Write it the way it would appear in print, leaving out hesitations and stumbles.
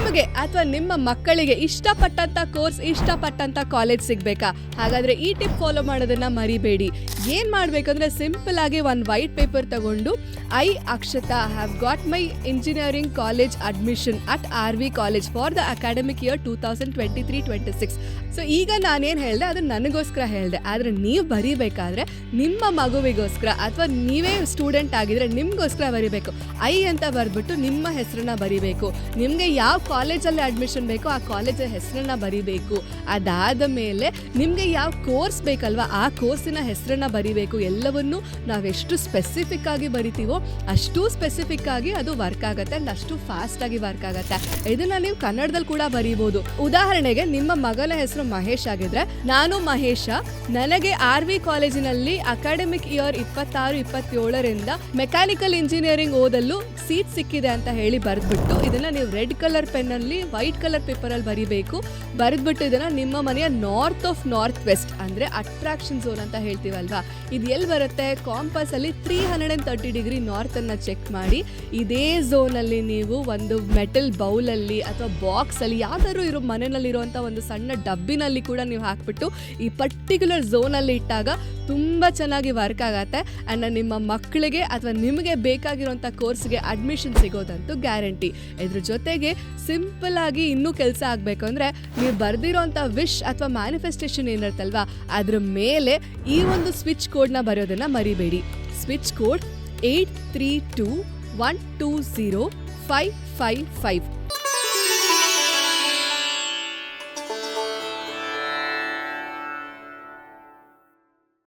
ನಿಮಗೆ ಅಥವಾ ನಿಮ್ಮ ಮಕ್ಕಳಿಗೆ ಇಷ್ಟಪಟ್ಟಂತ ಕೋರ್ಸ್, ಇಷ್ಟಪಟ್ಟಂತ ಕಾಲೇಜ್ ಸಿಗ್ಬೇಕಾ? ಹಾಗಾದ್ರೆ ಈ ಟಿಪ್ ಫಾಲೋ ಮಾಡೋದನ್ನ ಮರಿಬೇಡಿ. ಏನ್ ಮಾಡ್ಬೇಕಂದ್ರೆ ಸಿಂಪಲ್ ಆಗಿ ಒಂದು ವೈಟ್ ಪೇಪರ್ ತಗೊಂಡು I Akshata have got my engineering college admission at RV college for the academic year 2023-26. So ಈಗ ನಾನೇನು ಹೇಳಿದೆ ಅದು ನನಗೋಸ್ಕರ ಹೇಳಿದೆ, ಆದರೆ ನೀವು ಬರೀಬೇಕಾದ್ರೆ ನಿಮ್ಮ ಮಗುವಿಗೋಸ್ಕರ ಅಥವಾ ನೀವೇ ಸ್ಟೂಡೆಂಟ್ ಆಗಿದ್ರೆ ನಿಮಗೋಸ್ಕರ ಬರೀಬೇಕು. ಐ ಅಂತ ಬರೆದ್ಬಿಟ್ಟು ನಿಮ್ಮ ಹೆಸರನ್ನ ಬರೀಬೇಕು. ನಿಮಗೆ ಯಾವ ಕಾಲೇಜಲ್ಲಿ ಅಡ್ಮಿಷನ್ ಬೇಕೋ ಆ ಕಾಲೇಜ್ ಹೆಸರನ್ನ ಬರೀಬೇಕು. ಅದಾದ ಮೇಲೆ ನಿಮಗೆ ಯಾವ ಕೋರ್ಸ್ ಬೇಕಲ್ವಾ ಆ ಕೋರ್ಸಿನ ಹೆಸರನ್ನ ಬರೀಬೇಕು. ಎಲ್ಲವನ್ನೂ ನಾವೆಷ್ಟು ಸ್ಪೆಸಿಫಿಕ್ ಆಗಿ ಬರಿತೀವೋ ಅಷ್ಟು ಸ್ಪೆಸಿಫಿಕ್ ಆಗಿ ಅದು ವರ್ಕ್ ಆಗುತ್ತೆ ಅಂಡ್ ಅಷ್ಟು ಫಾಸ್ಟ್ ಆಗಿ ವರ್ಕ್ ಆಗುತ್ತೆ. ಇದನ್ನ ನೀವು ಕನ್ನಡದಲ್ಲಿ ಕೂಡ ಬರೀಬಹುದು. ಉದಾಹರಣೆಗೆ ನಿಮ್ಮ ಮಗನ ಹೆಸರು ಮಹೇಶ್ ಆಗಿದ್ರೆ, ನಾನು ಮಹೇಶ, ನನಗೆ RV ಕಾಲೇಜಿನಲ್ಲಿ ಅಕಾಡೆಮಿಕ್ ಇಯರ್ 26-27ರಿಂದ ಮೆಕ್ಯಾನಿಕಲ್ ಇಂಜಿನಿಯರಿಂಗ್ ಓದಲು ಸೀಟ್ ಸಿಕ್ಕಿದೆ ಅಂತ ಹೇಳಿ ಬರೆದ್ಬಿಟ್ಟು ಇದನ್ನ ನೀವು ರೆಡ್ ಕಲರ್ ಪೆನ್ ಅಲ್ಲಿ ವೈಟ್ ಕಲರ್ ಪೇಪರ್ ಅಲ್ಲಿ ಬರೀಬೇಕು. ಬರೆದ್ಬಿಟ್ಟು ಇದನ್ನ ನಿಮ್ಮ ಮನೆಯ ನಾರ್ತ್ ಆಫ್ ನಾರ್ತ್ ವೆಸ್ಟ್ ಅಂದ್ರೆ ಅಟ್ರಾಕ್ಷನ್ ಝೋನ್ ಅಂತ ಹೇಳ್ತೀವಲ್ವಾ, ಇದು ಎಲ್ಲಿ ಬರುತ್ತೆ? ಕಾಂಪಾಸ್ ಅಲ್ಲಿ 330 ಡಿಗ್ರಿ ನಾರ್ತ್ ಅನ್ನ ಚೆಕ್ ಮಾಡಿ ಇದೇ ಝೋನ್ ಅಲ್ಲಿ ನೀವು ಒಂದು ಮೆಟಲ್ ಬೌಲ್ ಅಲ್ಲಿ ಅಥವಾ ಬಾಕ್ಸ್ ಅಲ್ಲಿ ಯಾವ್ದಾದ್ರು ಇರೋ ಮನೆಯಲ್ಲಿ ಇರುವಂತ ಒಂದು ಸಣ್ಣ ಡಬ್ಬಿನಲ್ಲಿ ಕೂಡ ನೀವು ಹಾಕ್ಬಿಟ್ಟು ಈ ಪರ್ಟಿಕ್ಯುಲರ್ ಝೋನ್ ಅಲ್ಲಿ ಇಟ್ಟಾಗ ತುಂಬಾ ಚೆನ್ನಾಗಿ ವರ್ಕ್ ಆಗತ್ತೆ. ಅಂಡ್ ನಿಮ್ಮ ಮಕ್ಕಳಿಗೆ ಅಥವಾ ನಿಮಗೆ ಬೇಕಾಗಿರುವಂತ ಕೋರ್ಸ್ಗೆ ಅಡ್ಮಿಷನ್ ಸಿಗೋದಂತೂ ಗ್ಯಾರಂಟಿ. ಇದ್ರ ಜೊತೆಗೆ ಸಿಂಪಲ್ ಆಗಿ ಇನ್ನೂ ಕೆಲಸ ಆಗಬೇಕು ಅಂದ್ರೆ ನೀವು ಬರ್ದಿರೋಂಥ ವಿಶ್ ಅಥವಾ ಮ್ಯಾನಿಫೆಸ್ಟೇಷನ್ ಏನಿರುತ್ತಲ್ವಾ ಅದ್ರ ಮೇಲೆ ಈ ಒಂದು ಸ್ವಿಚ್ ಕೋಡ್ನ ಬರೆಯೋದನ್ನ ಮರಿಬೇಡಿ. Switch code 8321205555.